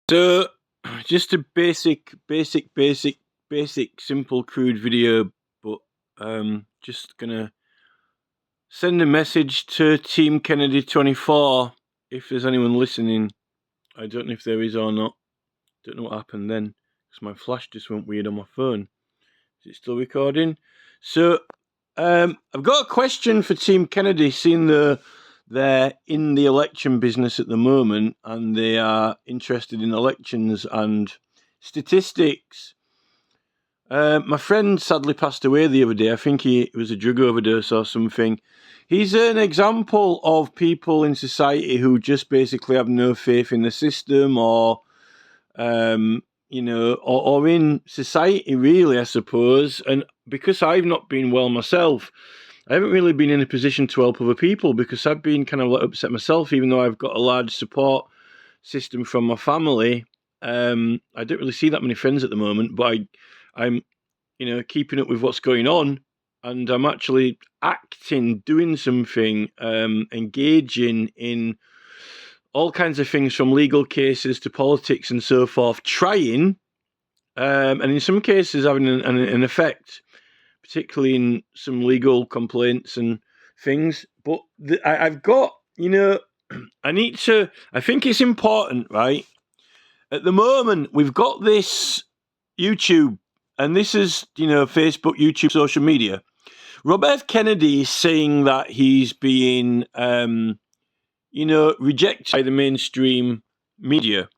So, just a basic, simple, crude video, but just gonna send a message to Team Kennedy 24. If there's anyone listening, I don't know if there is or not. Don't know what happened then, because my flash just went weird on my phone. Is it still recording? So, I've got a question for Team Kennedy, seeing they're in the election business at the moment and they are interested in elections and statistics. My friend sadly passed away the other day. I think it was a drug overdose or something. He's an example of people in society who just basically have no faith in the system or or in society, really, I suppose. And because I've not been well myself, I haven't really been in a position to help other people because I've been kind of like upset myself, even though I've got a large support system from my family. I don't really see that many friends at the moment, but I'm keeping up with what's going on, and I'm actually acting, doing something, engaging in all kinds of things from legal cases to politics and so forth, trying, and in some cases having an effect, particularly in some legal complaints and things. But I've got, I think it's important, right? At the moment, we've got this YouTube, and this is, Facebook, YouTube, social media. Robert F. Kennedy is saying that he's being, rejected by the mainstream media,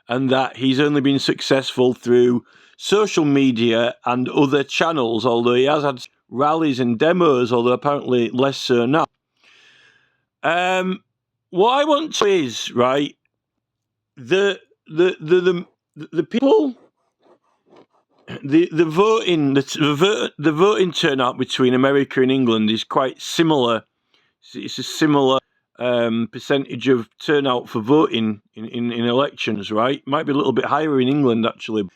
and that he's only been successful through social media and other channels, although he has had rallies and demos, although apparently less so now. What I want to is, right, the people, the voting turnout between America and England is quite similar. It's a similar percentage of turnout for voting in elections, right? Might be a little bit higher in England, actually.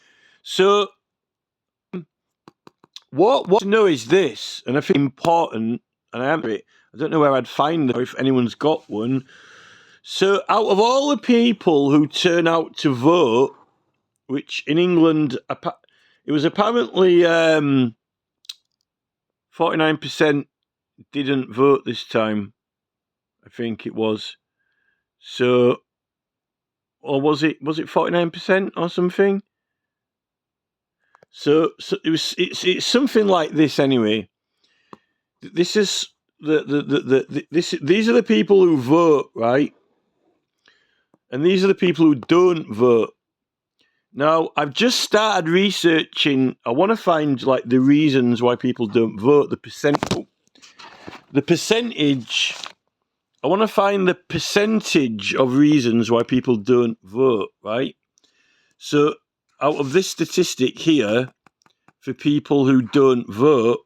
So, what to know is this, and I think important, and I don't know where I'd find it, or if anyone's got one. So, out of all the people who turn out to vote, which in England, it was apparently 49% didn't vote this time, I think it was. So, or was it 49% or something? So it's something like this anyway. This is these are the people who vote, right? And these are the people who don't vote. Now, I've just started researching. I want to find like the reasons why people don't vote, the percentage. I want to find the percentage of reasons why people don't vote, right? So, out of this statistic here, for people who don't vote,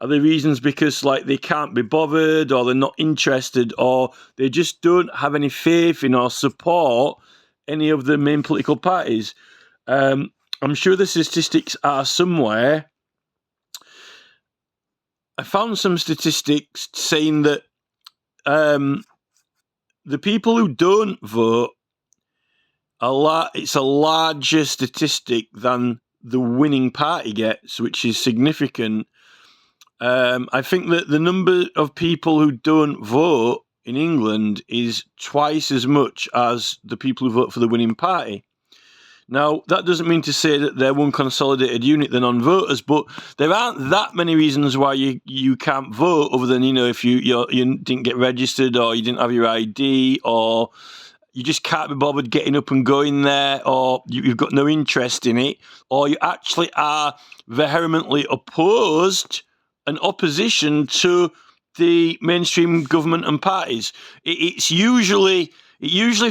are the reasons because like they can't be bothered, or they're not interested, or they just don't have any faith in or support any of the main political parties. I'm sure the statistics are somewhere. I found some statistics saying that the people who don't vote, it's a larger statistic than the winning party gets, which is significant. I think that the number of people who don't vote in England is twice as much as the people who vote for the winning party. Now, that doesn't mean to say that they're one consolidated unit, the non-voters, but there aren't that many reasons why you can't vote, other than, if you didn't get registered, or you didn't have your ID, or you just can't be bothered getting up and going there, or you've got no interest in it, or you actually are vehemently opposed and opposition to the mainstream government and parties. It usually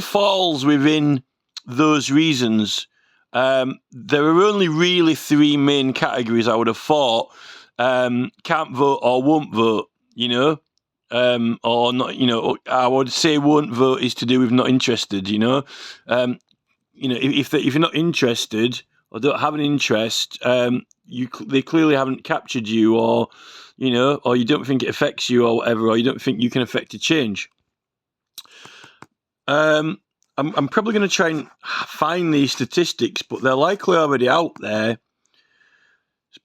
falls within those reasons. There are only really three main categories, I would have thought. Can't vote or won't vote, or not, I would say won't vote is to do with not interested, if you're not interested or don't have an interest, they clearly haven't captured you, or you don't think it affects you or whatever, or you don't think you can affect a change. I'm probably going to try and find these statistics, but they're likely already out there.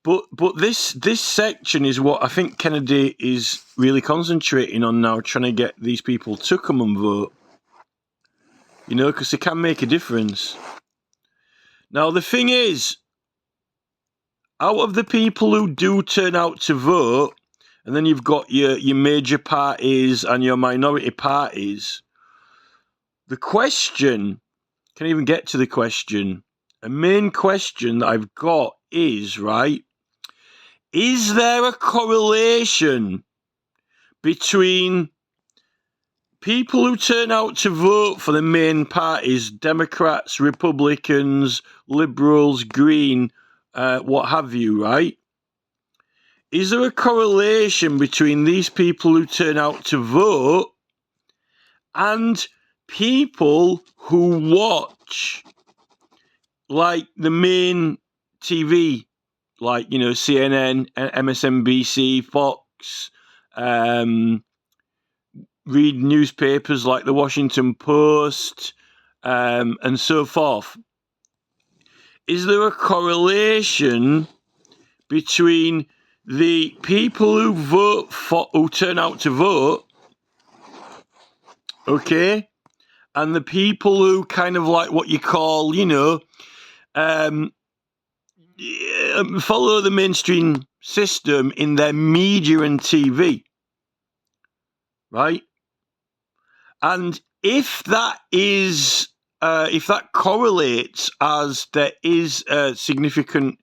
But this section is what I think Kennedy is really concentrating on now, trying to get these people to come and vote. You know, because they can make a difference. Now, the thing is, out of the people who do turn out to vote, and then you've got your major parties and your minority parties, the question, can't even get to the question. A main question that I've got is, right, is there a correlation between people who turn out to vote for the main parties, Democrats, Republicans, Liberals, Green, what have you, right? Is there a correlation between these people who turn out to vote and people who watch, like, the main TV, like, you know, CNN, MSNBC, Fox, read newspapers like the Washington Post, and so forth? Is there a correlation between the people who turn out to vote, okay, and the people who kind of like what you call, you know, follow the mainstream system in their media and TV, right? And if that correlates, as there is a significant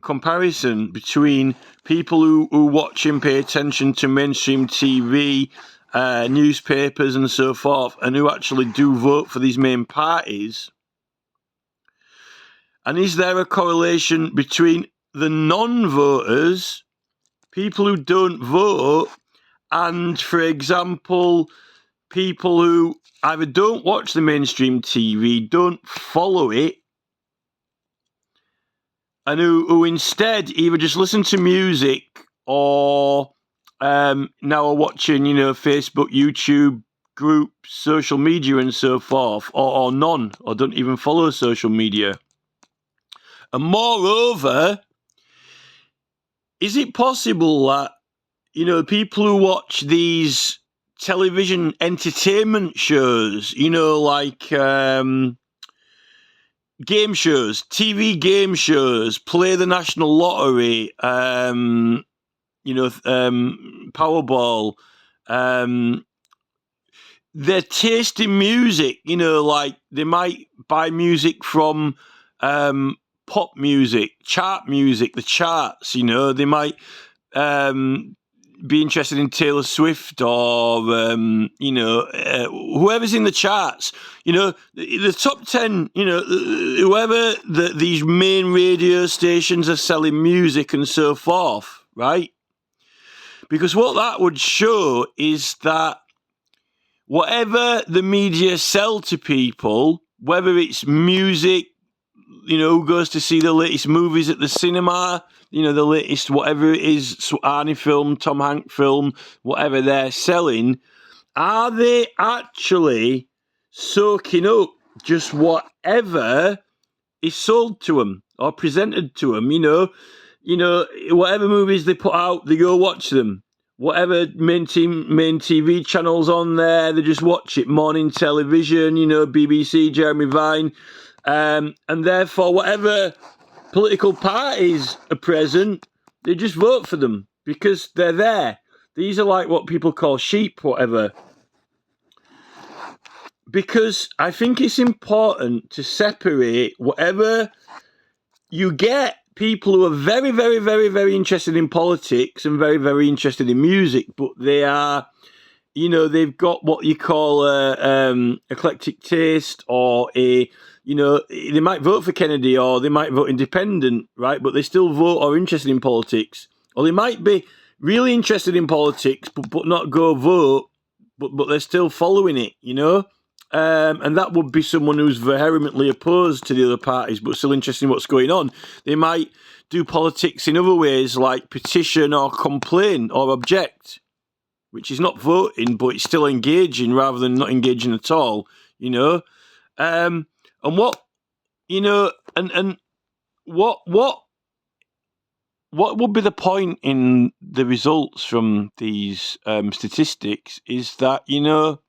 comparison between people who watch and pay attention to mainstream TV, newspapers and so forth, and who actually do vote for these main parties, and is there a correlation between the non-voters, people who don't vote, and, for example, people who either don't watch the mainstream TV, don't follow it, and who instead either just listen to music or now are watching, you know, Facebook, YouTube groups, social media and so forth, or none, or don't even follow social media. And moreover, is it possible that, you know, people who watch these television entertainment shows, you know, like game shows, TV game shows, play the national lottery, you know, Powerball, their taste in music, you know, like they might buy music from pop music, chart music, the charts, you know, they might be interested in Taylor Swift or, you know, whoever's in the charts, you know, the top 10, you know, whoever these main radio stations are selling music and so forth, right? Because what that would show is that whatever the media sell to people, whether it's music, you know, who goes to see the latest movies at the cinema, you know, the latest whatever it is, Arnie film, Tom Hanks film, whatever they're selling, are they actually soaking up just whatever is sold to them or presented to them? You know, whatever movies they put out, they go watch them. Whatever main TV channels on there, they just watch it. Morning television, you know, BBC, Jeremy Vine. And therefore, whatever political parties are present, they just vote for them because they're there. These are like what people call sheep, whatever. Because I think it's important to separate whatever you get. People who are very, very, very, very interested in politics and very, very interested in music, but they are, you know, they've got what you call a eclectic taste, or a, you know, they might vote for Kennedy or they might vote independent, right? But they still vote or interested in politics. Or they might be really interested in politics, but not go vote, but they're still following it, you know? And that would be someone who's vehemently opposed to the other parties, but still interested in what's going on. They might do politics in other ways, like petition or complain or object. which is not voting, but it's still engaging rather than not engaging at all, you know. And what, you know, and what would be the point in the results from these statistics is that, you know,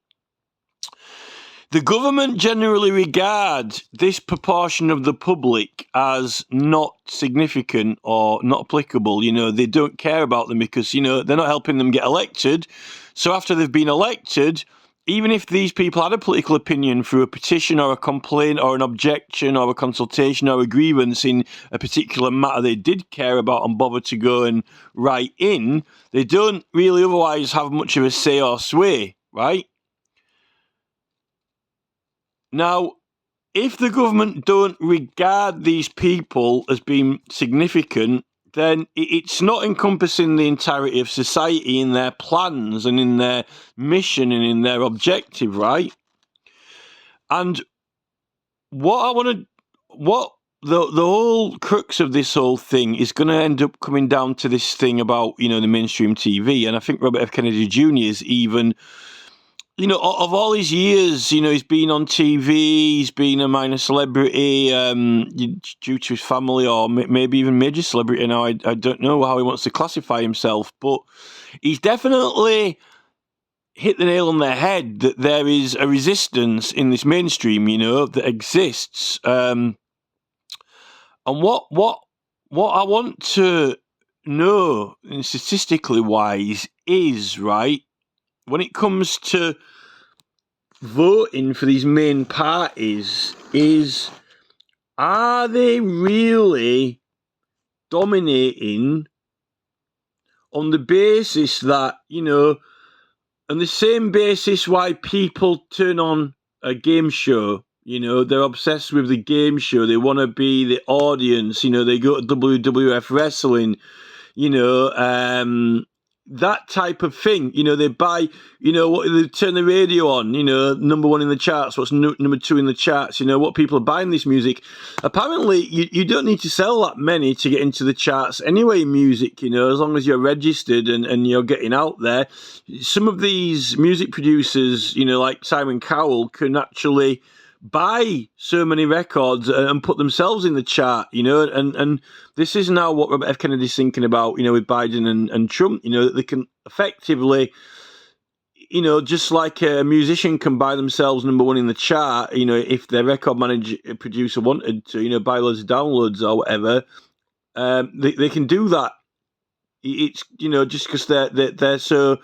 the government generally regard this proportion of the public as not significant or not applicable. You know, they don't care about them because, you know, they're not helping them get elected. So after they've been elected, even if these people had a political opinion through a petition or a complaint or an objection or a consultation or a grievance in a particular matter they did care about and bother to go and write in, they don't really otherwise have much of a say or sway, right? Now, if the government don't regard these people as being significant, then it's not encompassing the entirety of society in their plans and in their mission and in their objective, right? And what the whole crux of this whole thing is going to end up coming down to this thing about, you know, the mainstream TV. And I think Robert F. Kennedy Jr. is even, you know, of all his years, you know, he's been on TV, he's been a minor celebrity due to his family or maybe even major celebrity now. I don't know how he wants to classify himself, but he's definitely hit the nail on the head that there is a resistance in this mainstream, you know, that exists. And what I want to know, statistically wise, is, right, when it comes to voting for these main parties, is, are they really dominating on the basis that, you know, on the same basis why people turn on a game show, you know, they're obsessed with the game show, they want to be the audience, you know, they go to WWF wrestling, you know, that type of thing. You know, they buy, you know, they turn the radio on, you know, number one in the charts, what's number two in the charts, you know, what people are buying this music. Apparently, you don't need to sell that many to get into the charts anyway, music, you know, as long as you're registered and you're getting out there. Some of these music producers, you know, like Simon Cowell, can actually buy so many records and put themselves in the chart, you know, and this is now what Robert F. Kennedy's thinking about, you know, with Biden and Trump, you know, that they can effectively, you know, just like a musician can buy themselves number one in the chart, you know, if their record producer wanted to, you know, buy loads of downloads or whatever, they can do that. It's, you know, just because they're so